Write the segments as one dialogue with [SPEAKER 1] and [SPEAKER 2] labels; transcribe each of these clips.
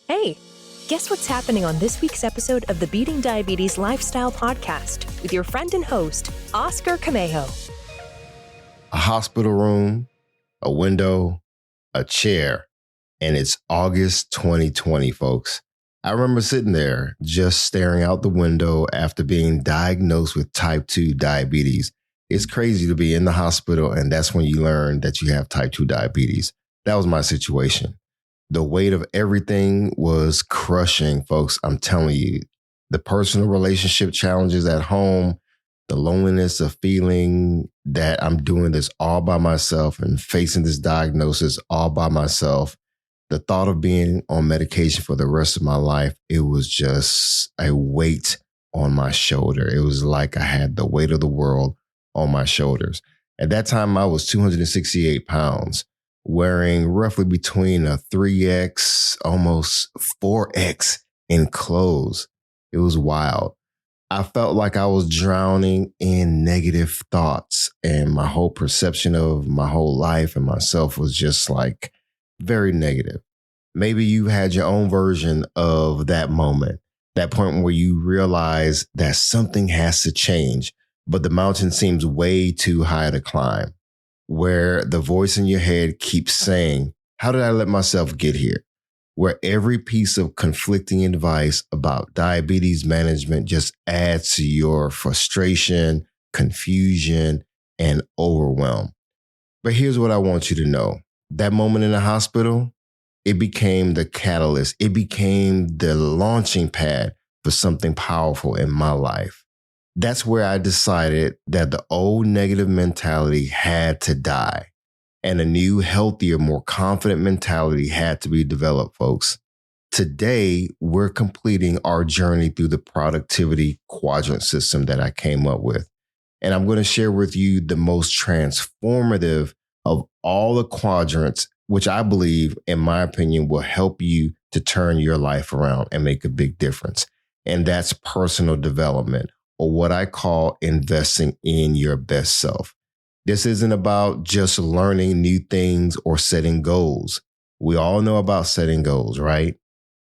[SPEAKER 1] Hey, guess what's happening on this week's episode of the Beating Diabetes Lifestyle Podcast with your friend and host, Oscar Camejo.
[SPEAKER 2] A hospital room, a window, a chair, and it's August 2020, folks. I remember sitting there just staring out the window after being diagnosed with type 2 diabetes. It's crazy to be in the hospital, and that's when you learn that you have type 2 diabetes. That was my situation. The weight of everything was crushing, folks. I'm telling you, the personal relationship challenges at home, the loneliness of feeling that I'm doing this all by myself and facing this diagnosis all by myself. The thought of being on medication for the rest of my life, it was just a weight on my shoulder. It was like I had the weight of the world on my shoulders. At that time, I was 268 pounds, wearing roughly between a 3X, almost 4X in clothes. It was wild. I felt like I was drowning in negative thoughts, and my whole perception of my whole life and myself was just like very negative. Maybe you had your own version of that moment, that point where you realize that something has to change, but the mountain seems way too high to climb, where the voice in your head keeps saying, how did I let myself get here? Where every piece of conflicting advice about diabetes management just adds to your frustration, confusion, and overwhelm. But here's what I want you to know. That moment in the hospital, it became the catalyst. It became the launching pad for something powerful in my life. That's where I decided that the old negative mentality had to die and a new, healthier, more confident mentality had to be developed, folks. Today, we're completing our journey through the productivity quadrant system that I came up with. And I'm going to share with you the most transformative of all the quadrants, which I believe, in my opinion, will help you to turn your life around and make a big difference. And that's personal development, or what I call investing in your best self. This isn't about just learning new things or setting goals. We all know about setting goals, right?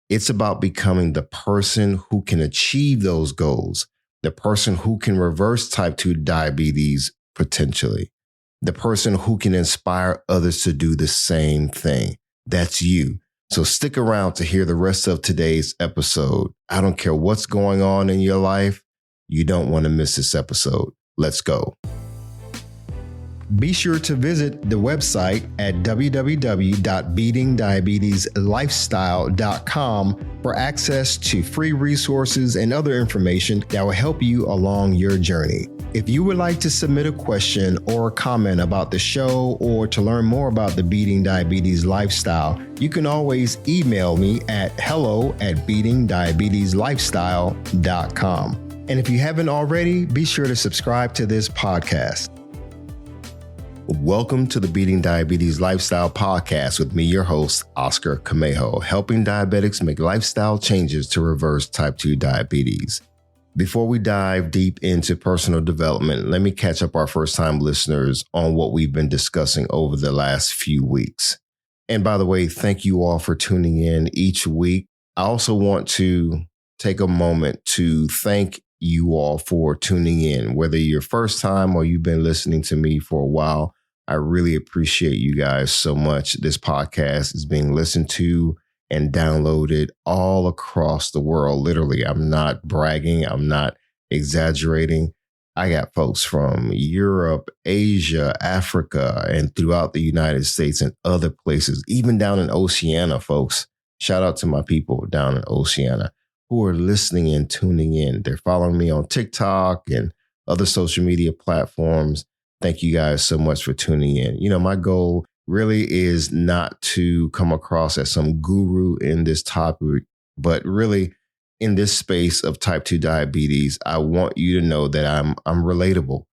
[SPEAKER 2] It's about becoming the person who can achieve those goals, the person who can reverse type 2 diabetes potentially, the person who can inspire others to do the same thing. That's you. So stick around to hear the rest of today's episode. I don't care what's going on in your life. You don't want to miss this episode. Let's go. Be sure to visit the website at www.beatingdiabetieslifestyle.com for access to free resources and other information that will help you along your journey. If you would like to submit a question or a comment about the show or to learn more about the Beating Diabetes Lifestyle, you can always email me at hello@beatingdiabetieslifestyle.com. And if you haven't already, be sure to subscribe to this podcast. Welcome to the Beating Diabetes Lifestyle Podcast with me, your host, Oscar Camejo, helping diabetics make lifestyle changes to reverse type 2 diabetes. Before we dive deep into personal development, let me catch up our first-time listeners on what we've been discussing over the last few weeks. And by the way, thank you all for tuning in each week. I also want to take a moment to thank you all for tuning in, whether you're first time or you've been listening to me for a while. I really appreciate you guys so much. This podcast is being listened to and downloaded all across the world. Literally, I'm not bragging. I'm not exaggerating. I got folks from Europe, Asia, Africa, and throughout the United States and other places, even down in Oceania, folks. Shout out to my people down in Oceania who are listening and tuning in. They're following me on TikTok and other social media platforms. Thank you guys so much for tuning in. You know, my goal really is not to come across as some guru in this topic, but really in this space of type 2 diabetes, I want you to know that I'm relatable.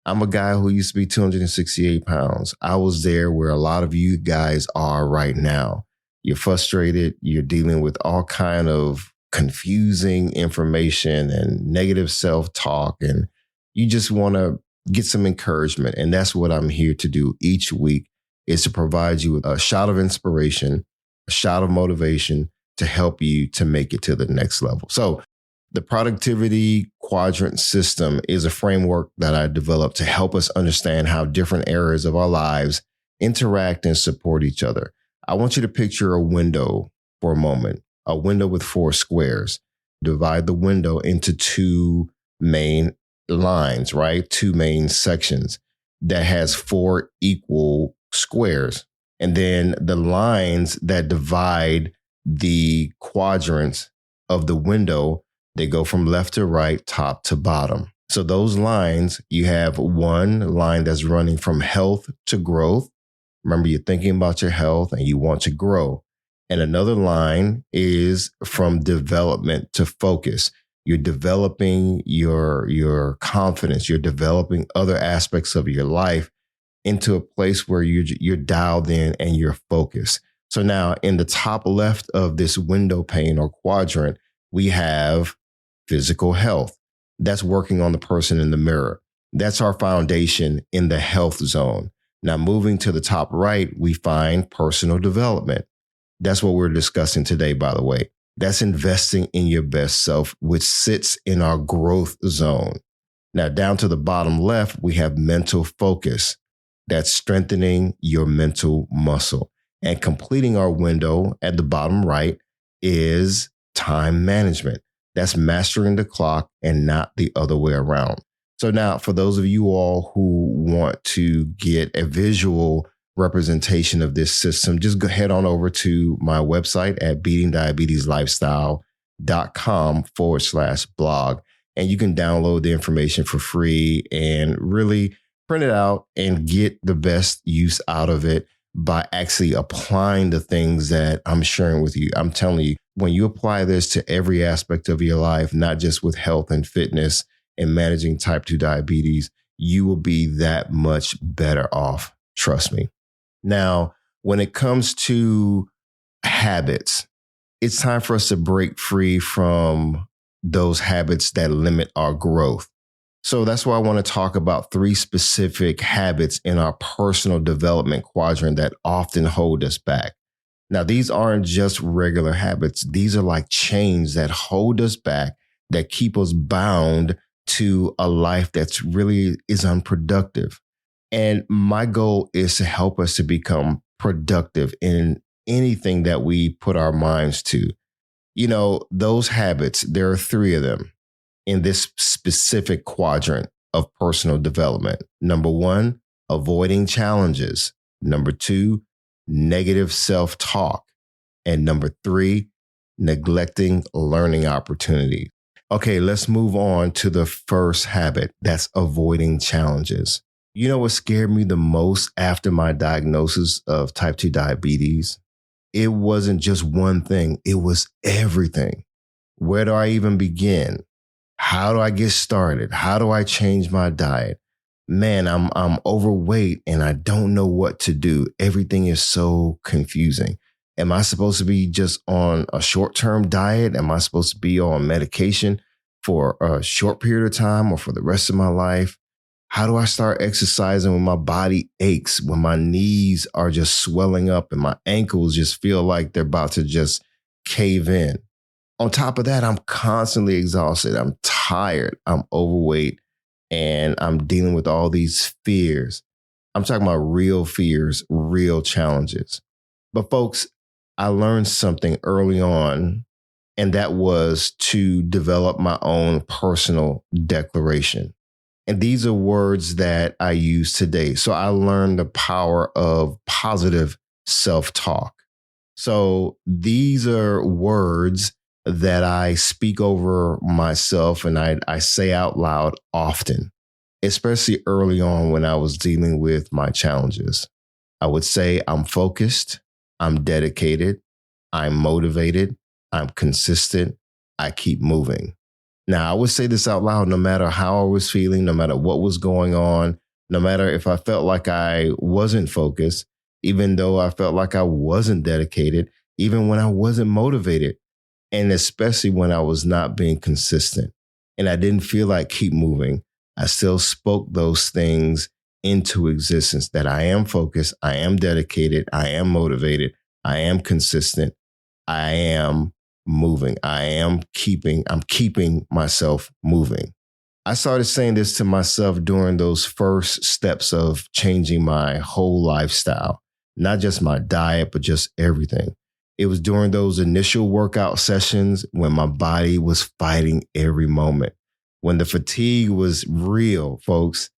[SPEAKER 2] I'm a guy who used to be 268 pounds. I was there where a lot of you guys are right now. You're frustrated. You're dealing with all kind of confusing information and negative self-talk, and you just want to get some encouragement. And that's what I'm here to do each week, is to provide you with a shot of inspiration, a shot of motivation to help you to make it to the next level. So the productivity quadrant system is a framework that I developed to help us understand how different areas of our lives interact and support each other. I want you to picture a window for a moment, a window with 4 squares. Divide the window into 2 main lines, right? 2 main sections that has 4 equal squares. And then the lines that divide the quadrants of the window, they go from left to right, top to bottom. So those lines, you have one line that's running from health to growth. Remember, you're thinking about your health and you want to grow. And another line is from development to focus. You're developing your confidence. You're developing other aspects of your life into a place where you're dialed in and you're focused. So now in the top left of this window pane or quadrant, we have physical health. That's working on the person in the mirror. That's our foundation in the health zone. Now moving to the top right, we find personal development. That's what we're discussing today, by the way. That's investing in your best self, which sits in our growth zone. Now down to the bottom left, we have mental focus. That's strengthening your mental muscle. And completing our window at the bottom right is time management. That's mastering the clock and not the other way around. So now for those of you all who want to get a visual representation of this system, just go head on over to my website at beatingdiabetieslifestyle.com/blog. And you can download the information for free and really print it out and get the best use out of it by actually applying the things that I'm sharing with you. I'm telling you, when you apply this to every aspect of your life, not just with health and fitness and managing type 2 diabetes, you will be that much better off. Trust me. Now, when it comes to habits, it's time for us to break free from those habits that limit our growth. So that's why I want to talk about 3 specific habits in our personal development quadrant that often hold us back. Now, these aren't just regular habits. These are like chains that hold us back, that keep us bound to a life that's really is unproductive. And my goal is to help us to become productive in anything that we put our minds to. You know, those habits, there are 3 of them in this specific quadrant of personal development. Number 1, avoiding challenges. Number 2, negative self-talk. And number 3, neglecting learning opportunities. Okay, let's move on to the first habit. That's avoiding challenges. You know what scared me the most after my diagnosis of type 2 diabetes? It wasn't just one thing. It was everything. Where do I even begin? How do I get started? How do I change my diet? Man, I'm overweight and I don't know what to do. Everything is so confusing. Am I supposed to be just on a short-term diet? Am I supposed to be on medication for a short period of time or for the rest of my life? How do I start exercising when my body aches, when my knees are just swelling up and my ankles just feel like they're about to just cave in? On top of that, I'm constantly exhausted. I'm tired. I'm overweight. And I'm dealing with all these fears. I'm talking about real fears, real challenges. But folks, I learned something early on, and that was to develop my own personal declaration. And these are words that I use today. So I learned the power of positive self-talk. So these are words that I speak over myself and I say out loud often, especially early on when I was dealing with my challenges. I would say I'm focused, I'm dedicated, I'm motivated, I'm consistent, I keep moving. Now, I would say this out loud no matter how I was feeling, no matter what was going on, no matter if I felt like I wasn't focused, even though I felt like I wasn't dedicated, even when I wasn't motivated. And especially when I was not being consistent and I didn't feel like keep moving, I still spoke those things into existence that I am focused, I am dedicated, I am motivated, I am consistent, I am moving. I'm keeping myself moving. I started saying this to myself during those first steps of changing my whole lifestyle, not just my diet, but just everything. It was during those initial workout sessions when my body was fighting every moment. When the fatigue was real, folks,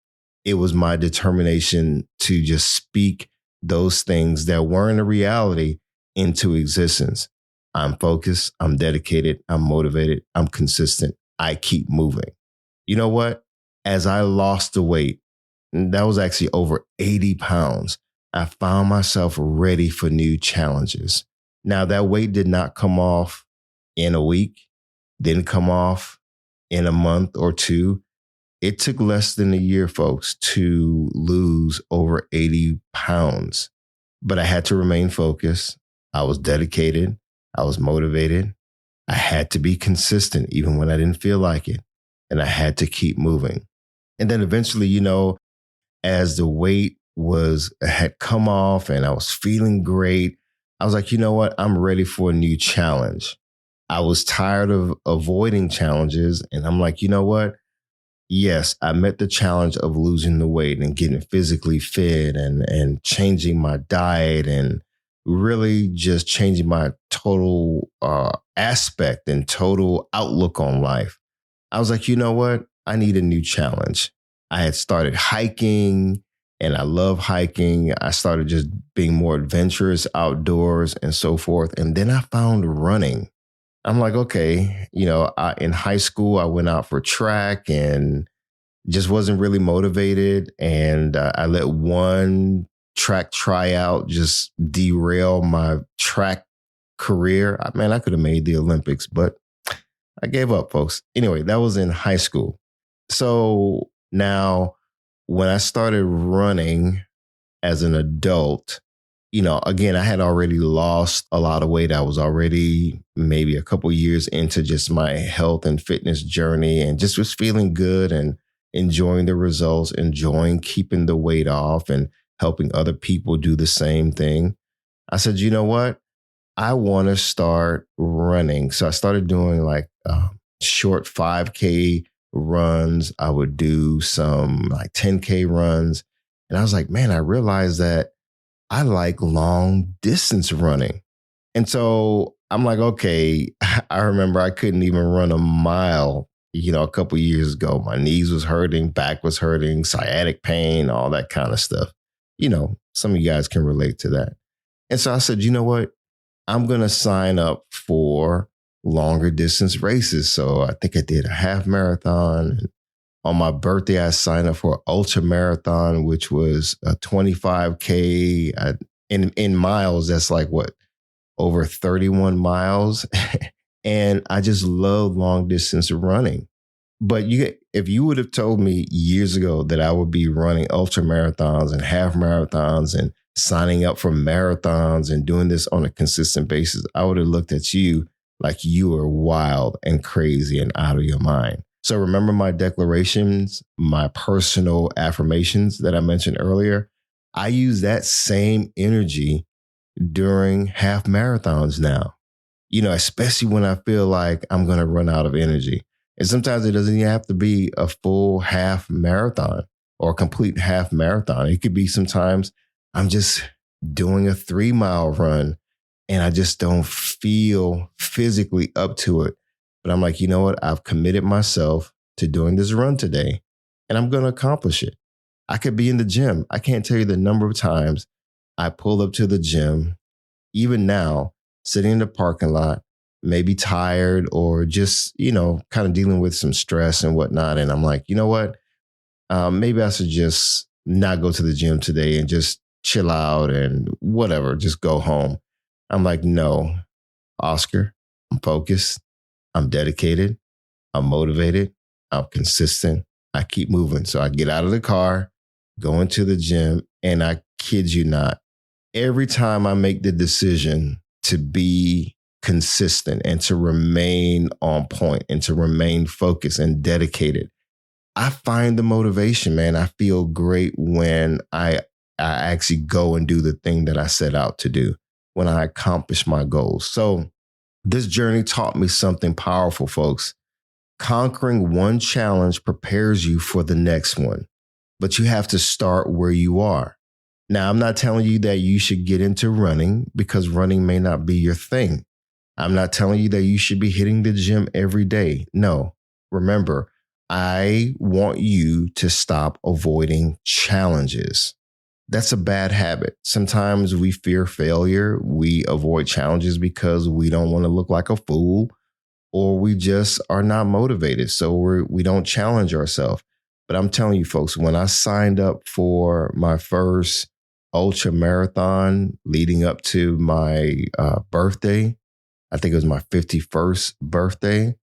[SPEAKER 2] it was my determination to just speak those things that weren't a reality into existence. I'm focused, I'm dedicated, I'm motivated, I'm consistent. I keep moving. You know what? As I lost the weight, and that was actually over 80 pounds, I found myself ready for new challenges. Now, that weight did not come off in a week, didn't come off in a month or two. It took less than a year, folks, to lose over 80 pounds. But I had to remain focused. I was dedicated. I was motivated. I had to be consistent, even when I didn't feel like it. And I had to keep moving. And then eventually, as the weight had come off and I was feeling great, I was like, you know what? I'm ready for a new challenge. I was tired of avoiding challenges. And I'm like, you know what? Yes, I met the challenge of losing the weight and getting physically fit and changing my diet and really just changing my total aspect and total outlook on life. I was like, you know what? I need a new challenge. I had started hiking and I love hiking. I started just being more adventurous outdoors and so forth. And then I found running. I'm like, okay, in high school, I went out for track and just wasn't really motivated. And I let one track tryout just derail my track career. I could have made the Olympics, but I gave up, folks. Anyway, that was in high school. So now when I started running as an adult, again, I had already lost a lot of weight. I was already maybe a couple years into just my health and fitness journey and just was feeling good and enjoying the results, enjoying keeping the weight off and helping other people do the same thing. I said, you know what? I want to start running. So I started doing like short 5K runs. I would do some like 10K runs. And I was like, man, I realized that I like long distance running. And so I'm like, okay, I remember I couldn't even run a mile, a couple years ago. My knees was hurting, back was hurting, sciatic pain, all that kind of stuff. Some of you guys can relate to that. And so I said, you know what? I'm going to sign up for longer distance races. So I think I did a half marathon. On my birthday, I signed up for an ultra marathon, which was a 25K. In miles, that's like over 31 miles. And I just love long distance running. But if you would have told me years ago that I would be running ultra marathons and half marathons and signing up for marathons and doing this on a consistent basis, I would have looked at you like you were wild and crazy and out of your mind. So remember my declarations, my personal affirmations that I mentioned earlier. I use that same energy during half marathons now, especially when I feel like I'm going to run out of energy. And sometimes it doesn't even have to be a full half marathon or a complete half marathon. It could be sometimes I'm just doing a 3-mile run and I just don't feel physically up to it. But I'm like, you know what? I've committed myself to doing this run today and I'm going to accomplish it. I could be in the gym. I can't tell you the number of times I pull up to the gym, even now, sitting in the parking lot, maybe tired or just, kind of dealing with some stress and whatnot. And I'm like, you know what? Maybe I should just not go to the gym today and just chill out and whatever, just go home. I'm like, no, Oscar, I'm focused. I'm dedicated. I'm motivated. I'm consistent. I keep moving. So I get out of the car, go into the gym, and I kid you not, every time I make the decision to be consistent and to remain on point and to remain focused and dedicated, I find the motivation, man. I feel great when I actually go and do the thing that I set out to do, when I accomplish my goals. So This journey taught me something powerful, folks. Conquering one challenge prepares you for the next one, but you have to start where you are. Now, I'm not telling you that you should get into running because running may not be your thing. I'm not telling you that you should be hitting the gym every day. No, remember, I want you to stop avoiding challenges. That's a bad habit. Sometimes we fear failure. We avoid challenges because we don't want to look like a fool, or we just are not motivated. So we don't challenge ourselves. But I'm telling you, folks, when I signed up for my first ultra marathon leading up to my birthday, I think it was my 51st birthday,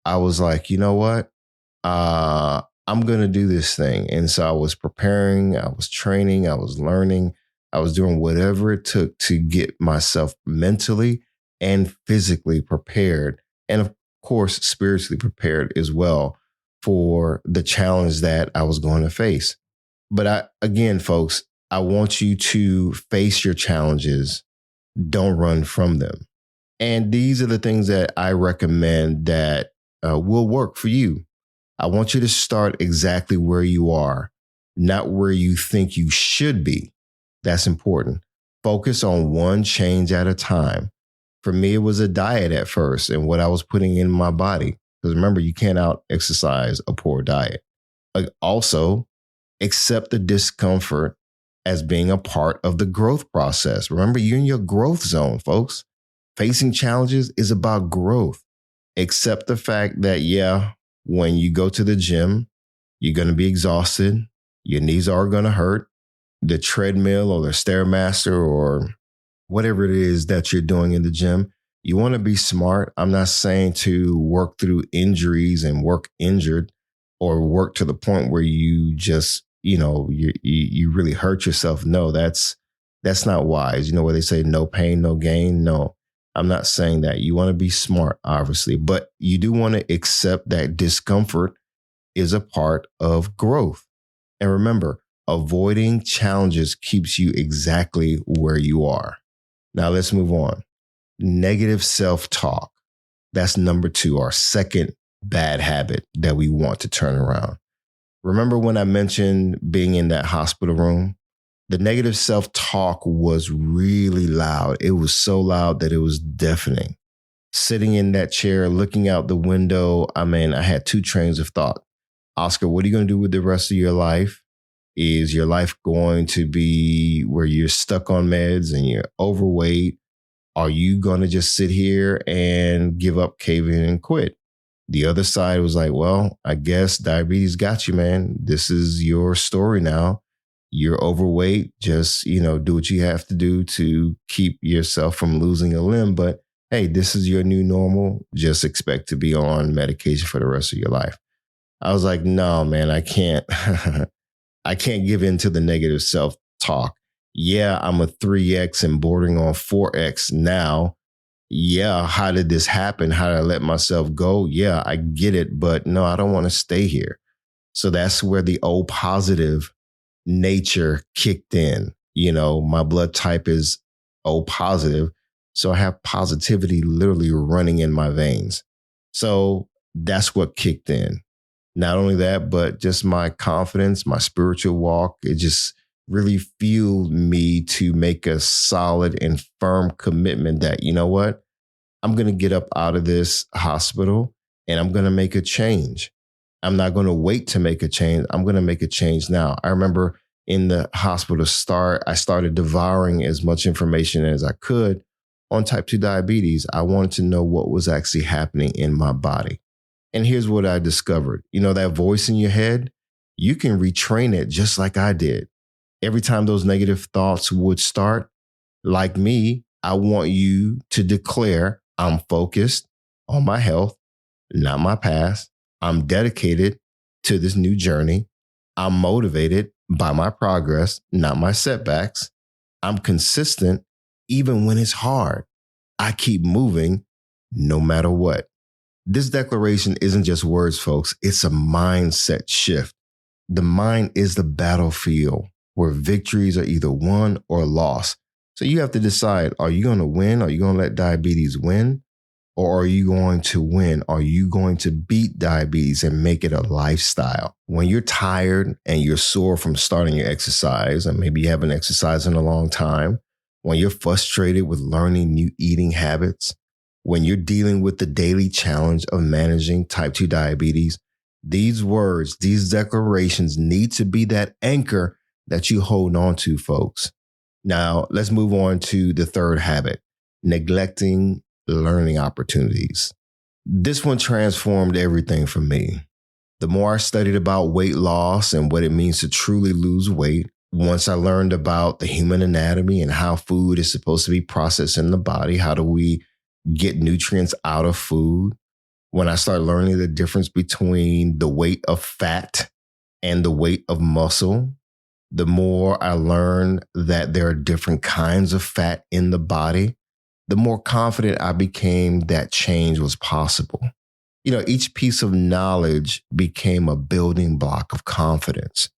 [SPEAKER 2] I was like, you know what? I'm going to do this thing. And so I was preparing, I was training, I was learning, I was doing whatever it took to get myself mentally and physically prepared. And of course, spiritually prepared as well for the challenge that I was going to face. But again, folks, I want you to face your challenges. Don't run from them. And these are the things that I recommend that will work for you. I want you to start exactly where you are, not where you think you should be. That's important. Focus on one change at a time. For me, it was a diet at first and what I was putting in my body. Because remember, you can't out exercise a poor diet. Also, accept the discomfort as being a part of the growth process. Remember, you're in your growth zone, folks. Facing challenges is about growth. Accept the fact that, when you go to the gym, you're going to be exhausted. Your knees are going to hurt. The treadmill or the Stairmaster or whatever it is that you're doing in the gym, you want to be smart. I'm not saying to work through injuries and work injured or work to the point where you just, you really hurt yourself. No, that's not wise. You know where they say no pain, no gain? No. I'm not saying that. You want to be smart, obviously, but you do want to accept that discomfort is a part of growth. And remember, avoiding challenges keeps you exactly where you are. Now let's move on. Negative self-talk. That's number 2, our second bad habit that we want to turn around. Remember when I mentioned being in that hospital room? The negative self-talk was really loud. It was so loud that it was deafening. Sitting in that chair, looking out the window, I had 2 trains of thought. Oscar, what are you going to do with the rest of your life? Is your life going to be where you're stuck on meds and you're overweight? Are you going to just sit here and give up, cave in, and quit? The other side was like, well, I guess diabetes got you, man. This is your story now. You're overweight. Just, do what you have to do to keep yourself from losing a limb. But hey, this is your new normal. Just expect to be on medication for the rest of your life. I was like, no, man, I can't. I can't give in to the negative self-talk. Yeah, I'm a 3X and bordering on 4X now. Yeah, how did this happen? How did I let myself go? Yeah, I get it. But no, I don't want to stay here. So that's where the O positive nature kicked in. My blood type is O positive. So I have positivity literally running in my veins. So that's what kicked in. Not only that, but just my confidence, my spiritual walk, it just really fueled me to make a solid and firm commitment that, you know what, I'm going to get up out of this hospital and I'm going to make a change. I'm not going to wait to make a change. I'm going to make a change now. I remember in the hospital I started devouring as much information as I could on type 2 diabetes. I wanted to know what was actually happening in my body. And here's what I discovered. That voice in your head, you can retrain it just like I did. Every time those negative thoughts would start, like me, I want you to declare, I'm focused on my health, not my past. I'm dedicated to this new journey. I'm motivated by my progress, not my setbacks. I'm consistent even when it's hard. I keep moving no matter what. This declaration isn't just words, folks. It's a mindset shift. The mind is the battlefield where victories are either won or lost. So you have to decide, are you going to win? Are you going to let diabetes win? Or are you going to win? Are you going to beat diabetes and make it a lifestyle? When you're tired and you're sore from starting your exercise, and maybe you haven't exercised in a long time, when you're frustrated with learning new eating habits, when you're dealing with the daily challenge of managing type 2 diabetes, these words, these declarations need to be that anchor that you hold on to, folks. Now, let's move on to the third habit, neglecting learning opportunities. This one transformed everything for me. The more I studied about weight loss and what it means to truly lose weight, once I learned about the human anatomy and how food is supposed to be processed in the body, how do we get nutrients out of food? When I started learning the difference between the weight of fat and the weight of muscle, the more I learned that there are different kinds of fat in the body, the more confident I became that change was possible. Each piece of knowledge became a building block of confidence.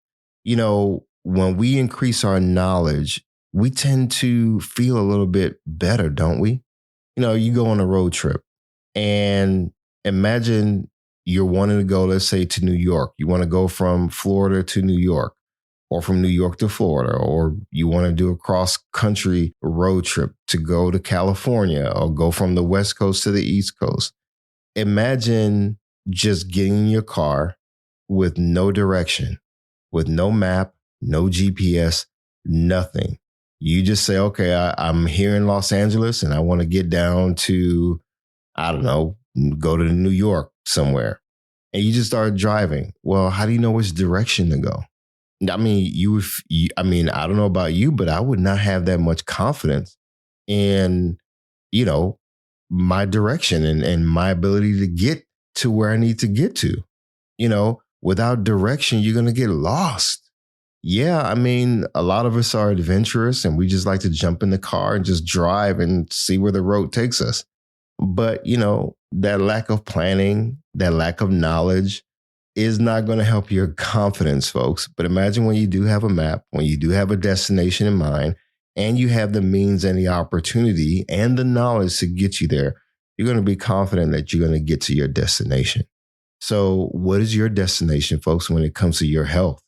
[SPEAKER 2] When we increase our knowledge, we tend to feel a little bit better, don't we? You go on a road trip and imagine you're wanting to go, let's say, to New York. You want to go from Florida to New York, or from New York to Florida, or you want to do a cross-country road trip to go to California, or go from the West Coast to the East Coast. Imagine just getting in your car with no direction, with no map, no GPS, nothing. You just say, okay, I'm here in Los Angeles and I want to get down to, I don't know, go to New York somewhere. And you just start driving. Well, how do you know which direction to go? I mean, I don't know about you, but I would not have that much confidence in, my direction and my ability to get to where I need to get to. Without direction, you're going to get lost. Yeah, I mean, a lot of us are adventurous and we just like to jump in the car and just drive and see where the road takes us. But, that lack of planning, that lack of knowledge is not going to help your confidence, folks. But imagine when you do have a map, when you do have a destination in mind, and you have the means and the opportunity and the knowledge to get you there, you're going to be confident that you're going to get to your destination. So what is your destination, folks, when it comes to your health,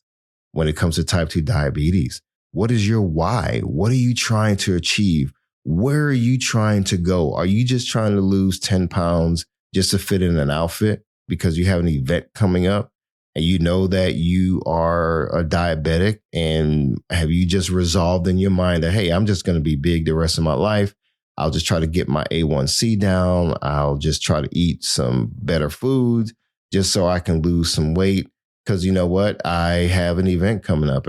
[SPEAKER 2] when it comes to type 2 diabetes? What is your why? What are you trying to achieve? Where are you trying to go? Are you just trying to lose 10 pounds just to fit in an outfit because you have an event coming up and you know that you are a diabetic? And have you just resolved in your mind that, hey, I'm just going to be big the rest of my life? I'll just try to get my A1C down. I'll just try to eat some better foods just so I can lose some weight. Because you know what? I have an event coming up.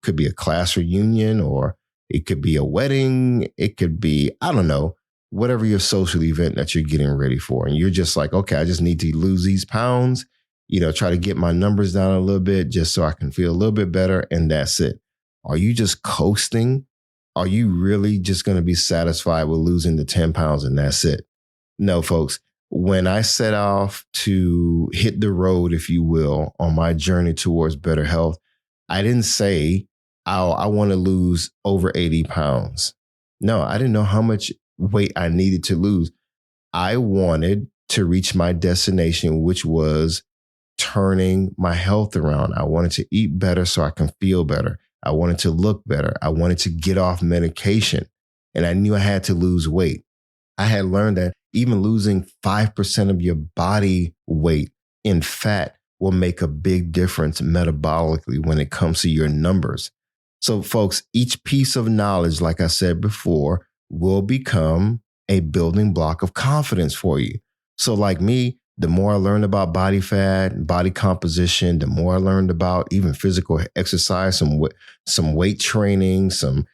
[SPEAKER 2] Could be a class reunion, or it could be a wedding. It could be, I don't know, whatever your social event that you're getting ready for. And you're just like, okay, I just need to lose these pounds, try to get my numbers down a little bit just so I can feel a little bit better. And that's it. Are you just coasting? Are you really just going to be satisfied with losing the 10 pounds and that's it? No, folks. When I set off to hit the road, if you will, on my journey towards better health, I didn't say, I want to lose over 80 pounds. No, I didn't know how much weight I needed to lose. I wanted to reach my destination, which was turning my health around. I wanted to eat better so I can feel better. I wanted to look better. I wanted to get off medication. And I knew I had to lose weight. I had learned that even losing 5% of your body weight in fat will make a big difference metabolically when it comes to your numbers. So folks, each piece of knowledge, like I said before, will become a building block of confidence for you. So like me, the more I learned about body fat, body composition, the more I learned about even physical exercise, some weight training, some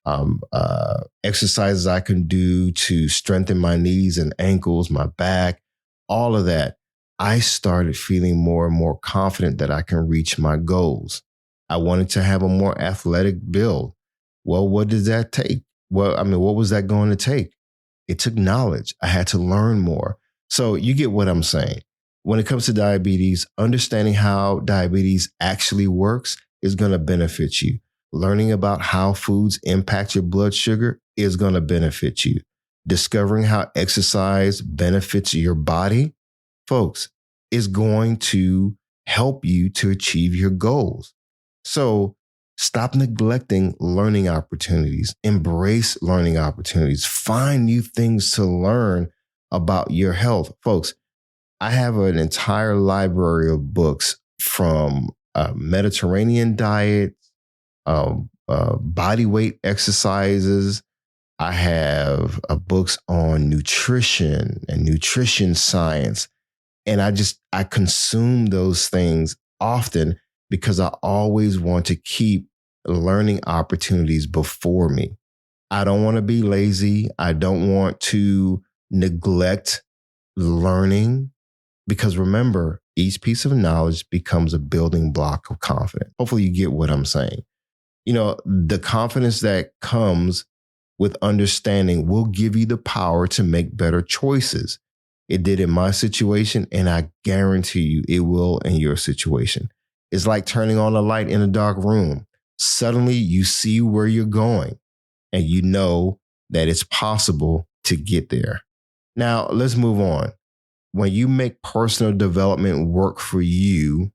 [SPEAKER 2] exercises I can do to strengthen my knees and ankles, my back, all of that. I started feeling more and more confident that I can reach my goals. I wanted to have a more athletic build. Well, what did that take? Well, what was that going to take? It took knowledge. I had to learn more. So you get what I'm saying. When it comes to diabetes, understanding how diabetes actually works is going to benefit you. Learning about how foods impact your blood sugar is going to benefit you. discovering how exercise benefits your body, folks, is going to help you to achieve your goals. So stop neglecting learning opportunities, embrace learning opportunities, find new things to learn about your health. Folks, I have an entire library of books from Mediterranean diet, body weight exercises. I have books on nutrition and nutrition science. And I consume those things often because I always want to keep learning opportunities before me. I don't want to be lazy. I don't want to neglect learning because remember, each piece of knowledge becomes a building block of confidence. Hopefully you get what I'm saying. The confidence that comes with understanding will give you the power to make better choices. It did in my situation, and I guarantee you it will in your situation. It's like turning on a light in a dark room. Suddenly you see where you're going, and you know that it's possible to get there. Now, let's move on. When you make personal development work for you,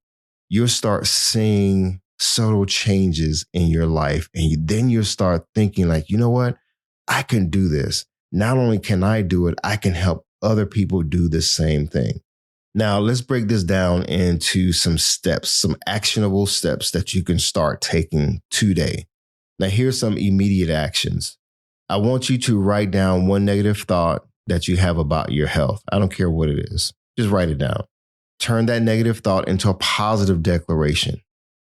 [SPEAKER 2] you'll start seeing subtle changes in your life. And then you'll start thinking like, you know what? I can do this. Not only can I do it, I can help other people do the same thing. Now, let's break this down into some steps, some actionable steps that you can start taking today. Now, here's some immediate actions. I want you to write down one negative thought that you have about your health. I don't care what it is. Just write it down. Turn that negative thought into a positive declaration.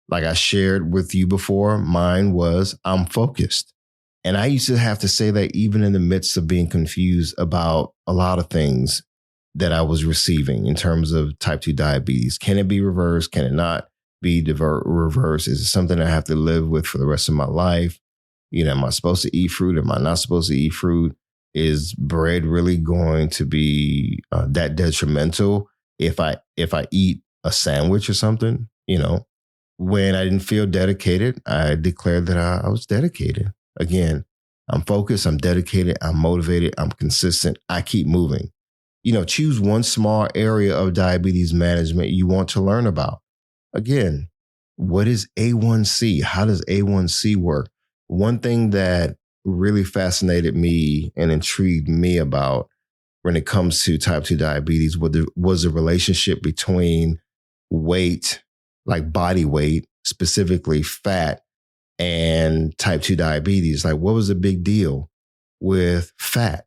[SPEAKER 2] Like I shared with you before, mine was, I'm focused. And I used to have to say that even in the midst of being confused about a lot of things that I was receiving in terms of type 2 diabetes. Can it be reversed? Can it not be reversed? Is it something I have to live with for the rest of my life? Am I supposed to eat fruit? Am I not supposed to eat fruit? Is bread really going to be that detrimental if I eat a sandwich or something? When I didn't feel dedicated, I declared that I was dedicated. Again, I'm focused, I'm dedicated, I'm motivated, I'm consistent, I keep moving. Choose one small area of diabetes management you want to learn about. Again, what is A1C? How does A1C work? One thing that really fascinated me and intrigued me about when it comes to type 2 diabetes was the relationship between weight, like body weight, specifically fat, and type 2 diabetes. Like, what was the big deal with fat?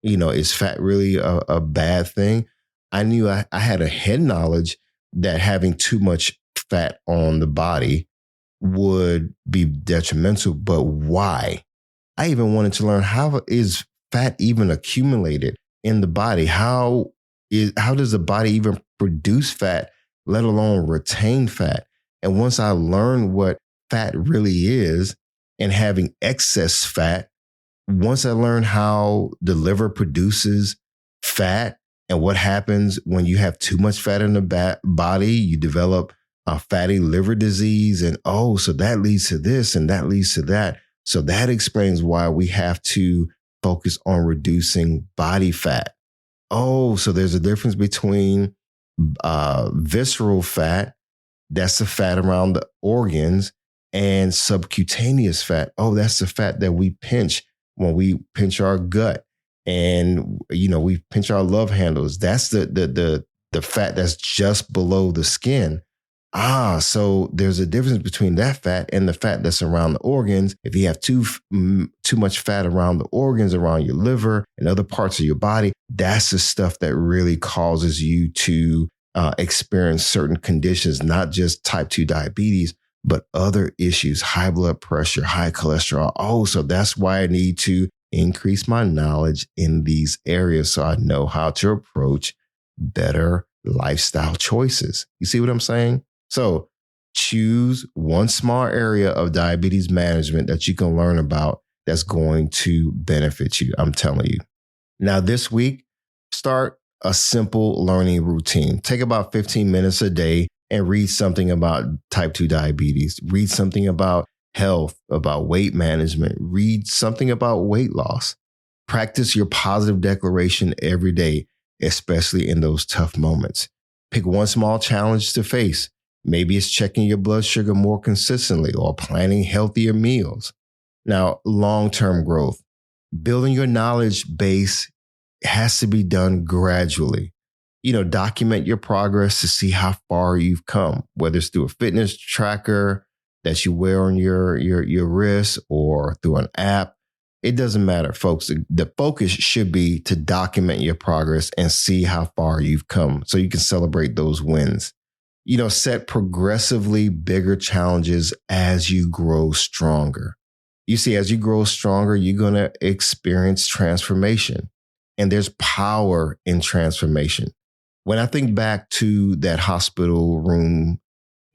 [SPEAKER 2] Is fat really a bad thing? I knew I had a head knowledge that having too much fat on the body would be detrimental, but why? I even wanted to learn, how is fat even accumulated in the body? How does the body even produce fat, let alone retain fat? And once I learned what fat really is and having excess fat, once I learned how the liver produces fat and what happens when you have too much fat in the body, you develop a fatty liver disease. And so that leads to this and that leads to that. So that explains why we have to focus on reducing body fat. So there's a difference between visceral fat, that's the fat around the organs, and subcutaneous fat. That's the fat that we pinch when we pinch our gut and, we pinch our love handles. That's the fat that's just below the skin. So there's a difference between that fat and the fat that's around the organs. If you have too much fat around the organs, around your liver and other parts of your body, that's the stuff that really causes you to experience certain conditions, not just type 2 diabetes, but other issues, high blood pressure, high cholesterol. So that's why I need to increase my knowledge in these areas so I know how to approach better lifestyle choices. You see what I'm saying? So choose one small area of diabetes management that you can learn about that's going to benefit you. I'm telling you. Now, this week, start a simple learning routine. Take about 15 minutes a day and read something about type 2 diabetes. Read something about health, about weight management. Read something about weight loss. Practice your positive declaration every day, especially in those tough moments. Pick one small challenge to face. Maybe it's checking your blood sugar more consistently or planning healthier meals. Now, long-term growth. Building your knowledge base has to be done gradually. Document your progress to see how far you've come, whether it's through a fitness tracker that you wear on your wrist or through an app. It doesn't matter, folks. The focus should be to document your progress and see how far you've come so you can celebrate those wins. Set progressively bigger challenges as you grow stronger. You see, as you grow stronger, you're going to experience transformation. And there's power in transformation. When I think back to that hospital room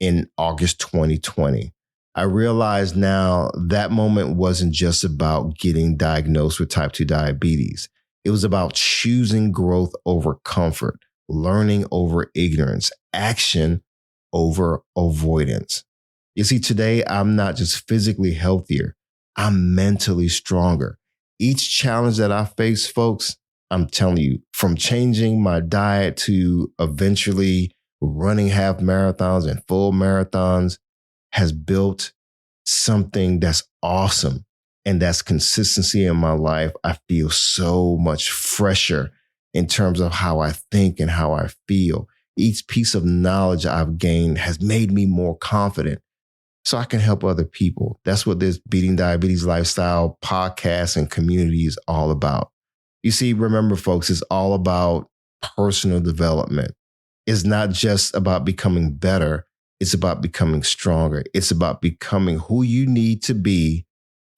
[SPEAKER 2] in August 2020, I realize now that moment wasn't just about getting diagnosed with type 2 diabetes. It was about choosing growth over comfort, learning over ignorance, action over avoidance. You see, today I'm not just physically healthier, I'm mentally stronger. Each challenge that I face, folks, I'm telling you, from changing my diet to eventually running half marathons and full marathons, has built something that's awesome. And that's consistency in my life. I feel so much fresher in terms of how I think and how I feel. Each piece of knowledge I've gained has made me more confident so I can help other people. That's what this Beating Diabetes Lifestyle podcast and community is all about. You see, remember, folks, it's all about personal development. It's not just about becoming better. It's about becoming stronger. It's about becoming who you need to be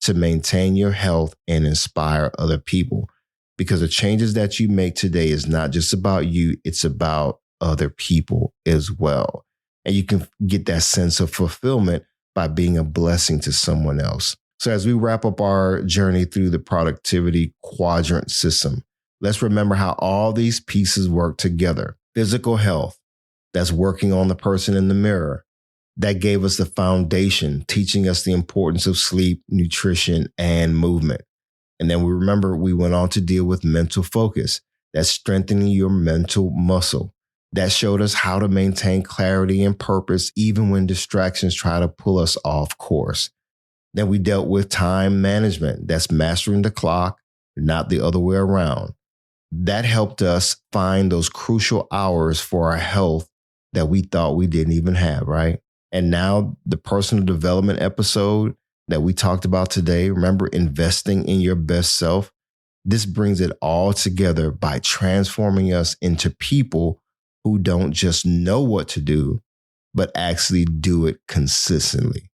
[SPEAKER 2] to maintain your health and inspire other people. Because the changes that you make today is not just about you. It's about other people as well. And you can get that sense of fulfillment by being a blessing to someone else. So as we wrap up our journey through the productivity quadrant system, let's remember how all these pieces work together. Physical health, that's working on the person in the mirror. That gave us the foundation, teaching us the importance of sleep, nutrition, and movement. And then we went on to deal with mental focus. That's strengthening your mental muscle. That showed us how to maintain clarity and purpose even when distractions try to pull us off course. Then we dealt with time management. That's mastering the clock, not the other way around. That helped us find those crucial hours for our health that we thought we didn't even have, right? And now the personal development episode that we talked about today, remember investing in your best self? This brings it all together by transforming us into people who don't just know what to do, but actually do it consistently.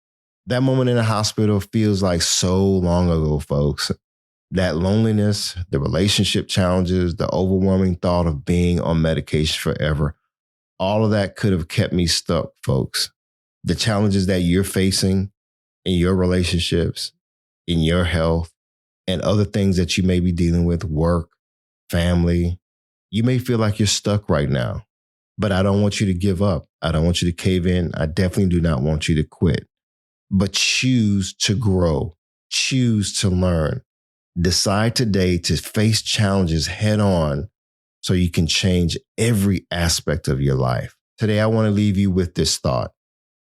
[SPEAKER 2] That moment in the hospital feels like so long ago, folks. That loneliness, the relationship challenges, the overwhelming thought of being on medication forever, all of that could have kept me stuck, folks. The challenges that you're facing in your relationships, in your health, and other things that you may be dealing with, work, family, you may feel like you're stuck right now. But I don't want you to give up. I don't want you to cave in. I definitely do not want you to quit. But choose to grow. Choose to learn. Decide today to face challenges head on so you can change every aspect of your life. Today, I want to leave you with this thought.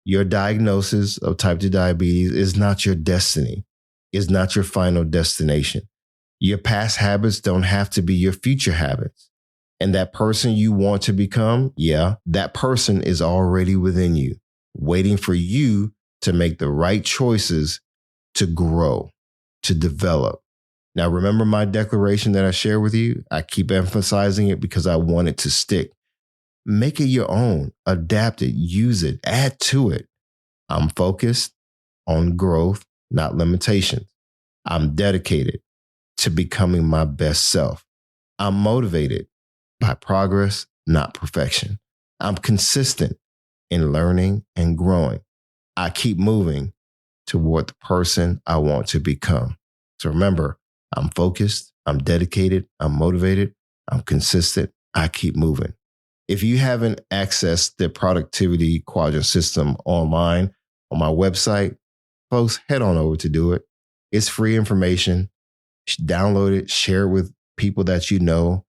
[SPEAKER 2] Your diagnosis of type 2 diabetes is not your destiny. It's not your final destination. Your past habits don't have to be your future habits. And that person you want to become, that person is already within you, waiting for you to make the right choices to grow, to develop. Now, remember my declaration that I share with you? I keep emphasizing it because I want it to stick. Make it your own, adapt it, use it, add to it. I'm focused on growth, not limitations. I'm dedicated to becoming my best self. I'm motivated by progress, not perfection. I'm consistent in learning and growing. I keep moving toward the person I want to become. So remember, I'm focused, I'm dedicated, I'm motivated, I'm consistent, I keep moving. If you haven't accessed the productivity quadrant system online on my website, folks, head on over to do it. It's free information. Download it, share it with people that you know,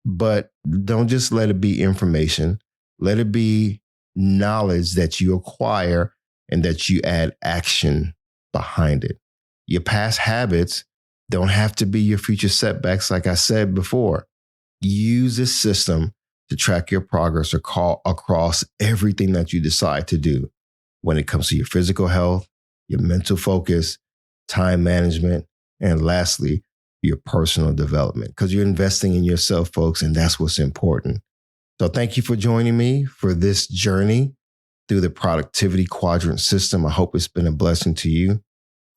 [SPEAKER 2] but don't just let it be information. Let it be knowledge that you acquire and that you add action behind it. Your past habits don't have to be your future setbacks. Like I said before, use this system to track your progress across everything that you decide to do when it comes to your physical health, your mental focus, time management, and lastly, your personal development, because you're investing in yourself, folks, and that's what's important. So thank you for joining me for this journey through the productivity quadrant system. I hope it's been a blessing to you.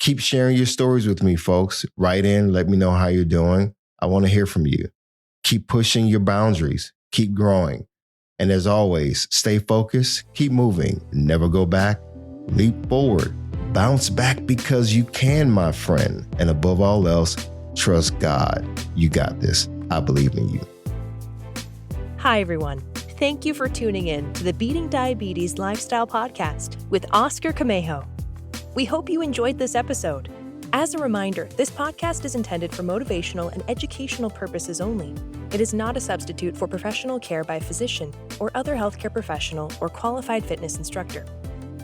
[SPEAKER 2] Keep sharing your stories with me, folks. Write in, let me know how you're doing. I want to hear from you. Keep pushing your boundaries, keep growing. And as always, stay focused, keep moving, never go back, leap forward, bounce back because you can, my friend. And above all else, trust God. You got this. I believe in you.
[SPEAKER 1] Hi, everyone. Thank you for tuning in to the Beating Diabetes Lifestyle Podcast with Oscar Camejo. We hope you enjoyed this episode. As a reminder, this podcast is intended for motivational and educational purposes only. It is not a substitute for professional care by a physician or other healthcare professional or qualified fitness instructor.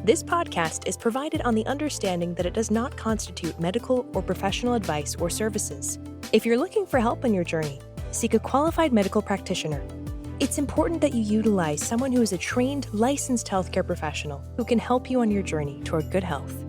[SPEAKER 1] This podcast is provided on the understanding that it does not constitute medical or professional advice or services. If you're looking for help on your journey, seek a qualified medical practitioner. It's important that you utilize someone who is a trained, licensed healthcare professional who can help you on your journey toward good health.